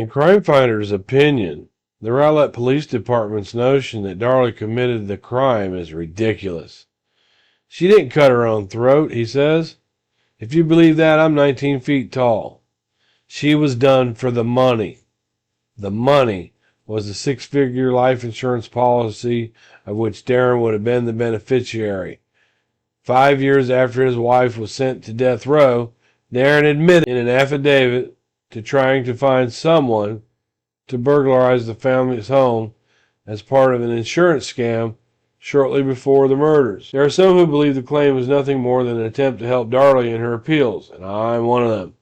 In Crimefigter's opinion, the Rowlett Police Department's notion that Darlie committed the crime is ridiculous. She didn't cut her own throat, he says. If you believe that, I'm 19 feet tall. She was done for the money. The money was a six-figure life insurance policy of which Darren would have been the beneficiary. 5 years after his wife was sent to death row, Darren admitted in an affidavit to trying to find someone to burglarize the family's home as part of an insurance scam shortly before the murders. There are some who believe the claim was nothing more than an attempt to help Darlie in her appeals, and I'm one of them.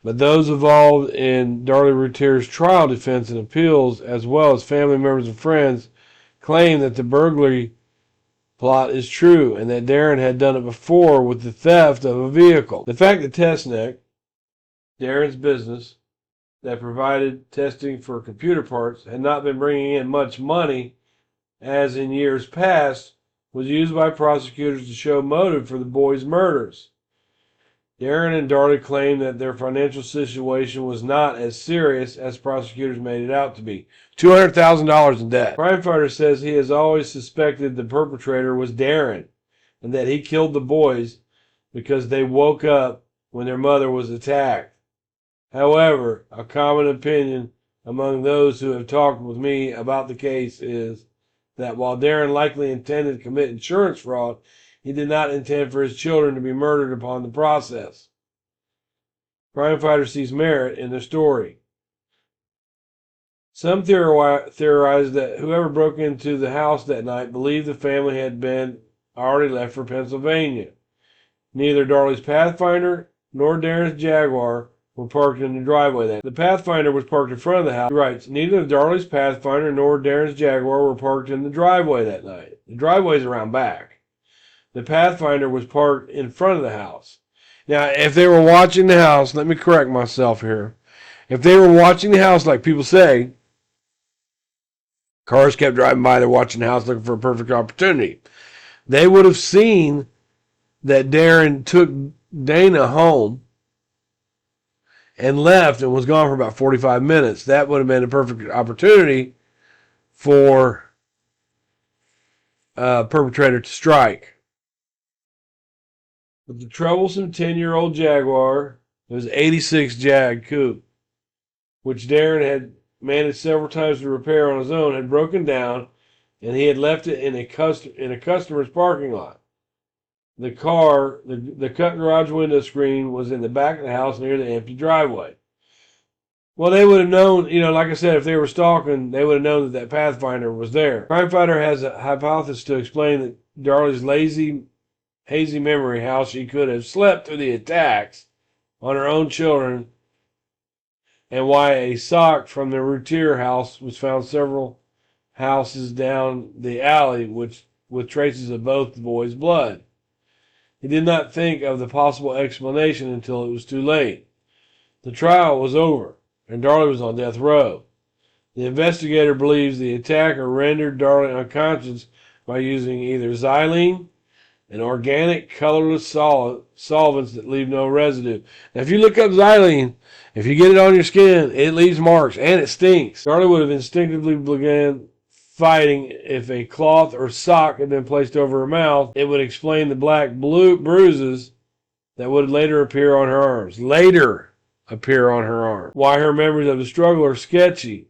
But those involved in Darlie Routier's trial defense and appeals, as well as family members and friends, claim that the burglary plot is true and that Darren had done it before with the theft of a vehicle. The fact that Testneck, Darren's business that provided testing for computer parts, had not been bringing in much money as in years past was used by prosecutors to show motive for the boys' murders. Darren and Darlie claimed that their financial situation was not as serious as prosecutors made it out to be. $200,000 in debt. Crimefigter says he has always suspected the perpetrator was Darren and that he killed the boys because they woke up when their mother was attacked. However, a common opinion among those who have talked with me about the case is that while Darren likely intended to commit insurance fraud, he did not intend for his children to be murdered upon the process. Crimefigter sees merit in the story. Some theorize that whoever broke into the house that night believed the family had been already left for Pennsylvania. Neither Darlie's Pathfinder nor Darren's Jaguar were parked in the driveway. The Pathfinder was parked in front of the house. He writes, neither Darlie's Pathfinder nor Darren's Jaguar were parked in the driveway that night. The driveway's around back. The Pathfinder was parked in front of the house. Now, if they were watching the house, let me correct myself here. If they were watching the house like people say, cars kept driving by, they're watching the house looking for a perfect opportunity. They would have seen that Darren took Dana home and left and was gone for about 45 minutes. That would have been a perfect opportunity for a perpetrator to strike. But the troublesome 10-year-old Jaguar, it was 86 Jag coupe, which Darren had managed several times to repair on his own, had broken down, and he had left it in a customer's parking lot. The car, the cut garage window screen was in the back of the house near the empty driveway. Well, they would have known, like I said, if they were stalking, they would have known that Pathfinder was there. Crimefigter has a hypothesis to explain that Darlie's lazy, hazy memory, how she could have slept through the attacks on her own children, and why a sock from the Routier house was found several houses down the alley, with traces of both the boys' blood. He did not think of the possible explanation until it was too late. The trial was over, and Darlie was on death row. The investigator believes the attacker rendered Darlie unconscious by using either xylene, an organic colorless solvents that leave no residue. Now, if you look up xylene, if you get it on your skin, it leaves marks, and it stinks. Darlie would have instinctively began fighting. If a cloth or sock had been placed over her mouth, it would explain the black bruises that would later appear on her arms. Why her memories of the struggle are sketchy,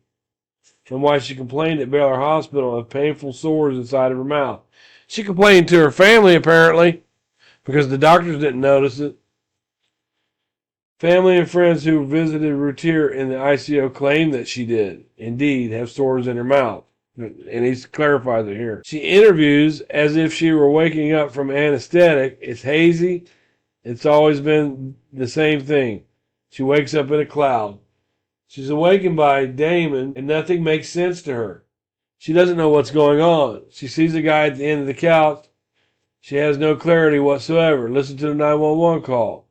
and why she complained at Baylor Hospital of painful sores inside of her mouth. She complained to her family, apparently, because the doctors didn't notice it. Family and friends who visited Routier in the ICO claim that she did, indeed, have sores in her mouth. And he clarifies it here. She interviews as if she were waking up from anesthetic. It's hazy. It's always been the same thing. She wakes up in a cloud. She's awakened by Damon, and nothing makes sense to her. She doesn't know what's going on. She sees a guy at the end of the couch. She has no clarity whatsoever. Listen to the 911 call.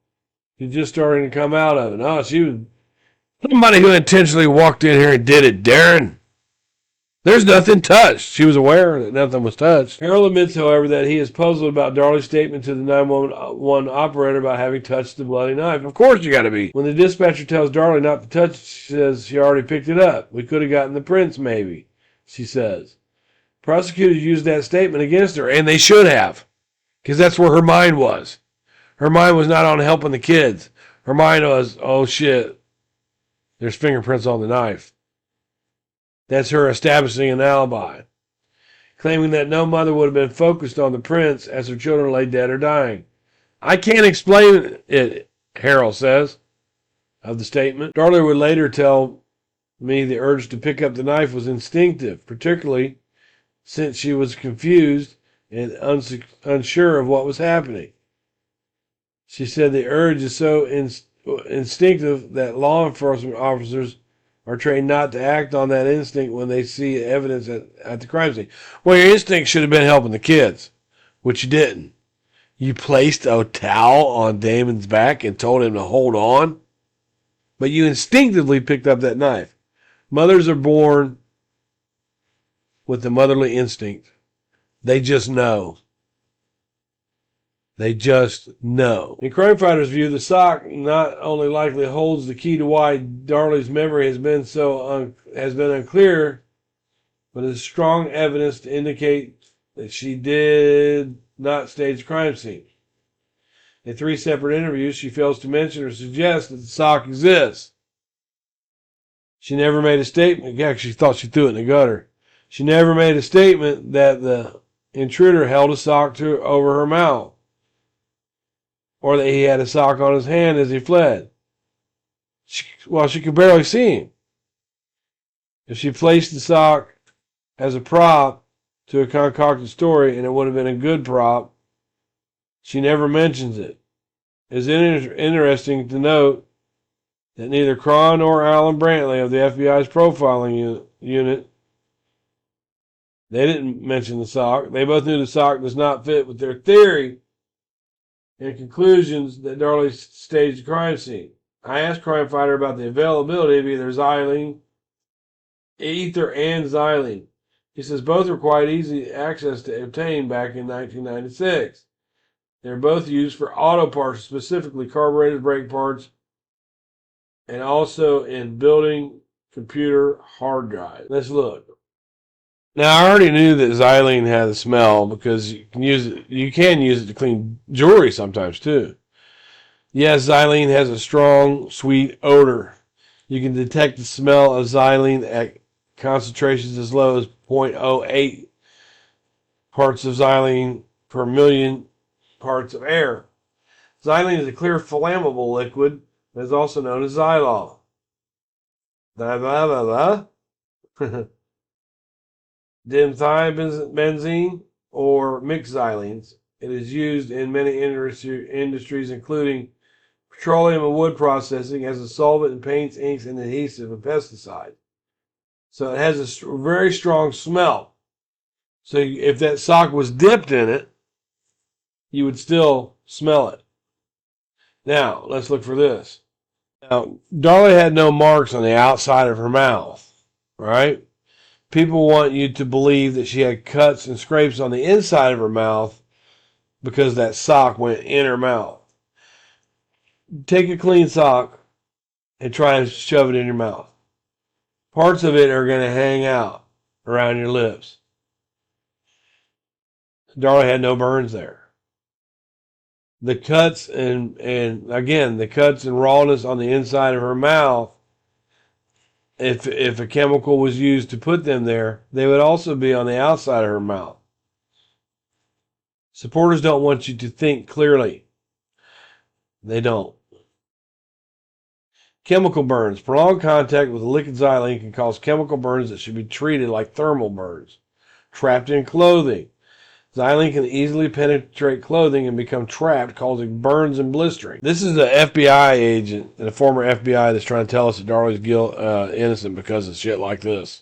She's just starting to come out of it. Oh, she was somebody who intentionally walked in here and did it, Darren. There's nothing touched. She was aware that nothing was touched. Harold admits, however, that he is puzzled about Darlie's statement to the 911 operator about having touched the bloody knife. Of course you got to be. When the dispatcher tells Darlie not to touch it, she says she already picked it up. We could have gotten the prints, maybe, she says. Prosecutors used that statement against her, and they should have, because that's where her mind was. Her mind was not on helping the kids. Her mind was, oh shit, there's fingerprints on the knife. That's her establishing an alibi, claiming that no mother would have been focused on the prints as her children lay dead or dying. I can't explain it, Harold says, of the statement. Darlie would later tell me the urge to pick up the knife was instinctive, particularly since she was confused and unsure of what was happening. She said the urge is so instinctive that law enforcement officers are trained not to act on that instinct when they see evidence at the crime scene. Well, your instinct should have been helping the kids, which you didn't. You placed a towel on Damon's back and told him to hold on, but you instinctively picked up that knife. Mothers are born with the motherly instinct. They just know. They just know. In Crimefigter's view, the sock not only likely holds the key to why Darlie's memory has been unclear, but is strong evidence to indicate that she did not stage a crime scene. In 3 separate interviews, she fails to mention or suggest that the sock exists. She never made a statement. Yeah, she thought she threw it in the gutter. She never made a statement that the intruder held a sock over her mouth, or that he had a sock on his hand as he fled. She could barely see him. If she placed the sock as a prop to a concocted story, and it would have been a good prop, she never mentions it. It's interesting to note that neither Cron nor Alan Brantley of the FBI's profiling unit, they didn't mention the sock. They both knew the sock does not fit with their theory and conclusions that Darlie staged the crime scene. I asked Crimefigter about the availability of either ether and xylene. He says both were quite easy access to obtain back in 1996. They're both used for auto parts, specifically carbureted brake parts, and also in building computer hard drives. Let's look. Now, I already knew that xylene had a smell because you can use it to clean jewelry sometimes too. Yes, xylene has a strong, sweet odor. You can detect the smell of xylene at concentrations as low as 0.08 parts of xylene per million parts of air. Xylene is a clear flammable liquid that is also known as xylol. Dimethylbenzene or mixed xylenes. It is used in many industries, including petroleum and wood processing, as a solvent in paints, inks, and adhesive and pesticide. So it has a very strong smell. So if that sock was dipped in it, you would still smell it. Now, let's look for this. Now, Darlie had no marks on the outside of her mouth, right? People want you to believe that she had cuts and scrapes on the inside of her mouth because that sock went in her mouth. Take a clean sock and try and shove it in your mouth. Parts of it are going to hang out around your lips. Darlie had no burns there. The cuts and again, the cuts and rawness on the inside of her mouth, if a chemical was used to put them there, they would also be on the outside of her mouth. Supporters don't want you to think clearly. They don't. Chemical burns. Prolonged contact with liquid xylene can cause chemical burns that should be treated like thermal burns. Trapped in clothing. Xylene can easily penetrate clothing and become trapped, causing burns and blistering. This is an FBI agent and a former FBI that's trying to tell us that Darlie's innocent because of shit like this.